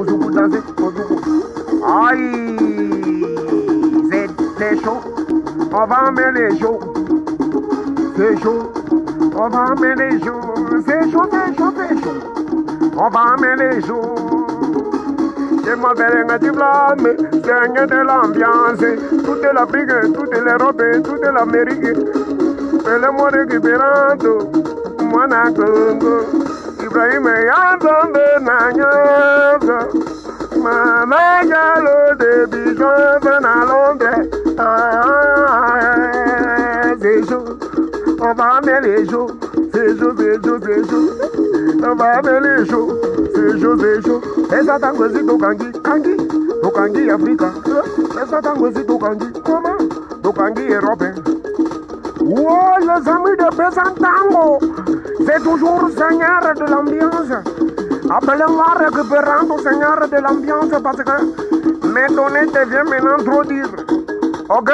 pour danser, aïe, c'est chaud, on va emmener les jours, c'est chaud, on va emmener les jours, c'est chaud, c'est chaud, c'est chaud, on va emmener les jours. Je m'appelle un blâme, c'est un de l'ambiance, toute l'Afrique, toute l'Europe, toute l'Amérique, et le monde récupérando, moi n'a Congo, Ibrahim Yandonde Nanyanga, Maman Galo de Bijon à Londres, c'est chaud, on va amener les jours, c'est chaud, c'est chaud, c'est chaud, on va amener les jours, c'est chaud, c'est chaud. Esa tangozi to kangi Africa. Esa tangozi to kangi, comment? To kangi Europe. Oh, les amis de Pesan Tango, c'est toujours seigneur de l'ambiance. Appelez-moi récupérant au seigneur de l'ambiance parce que mes données deviennent maintenant trop dire. Ok.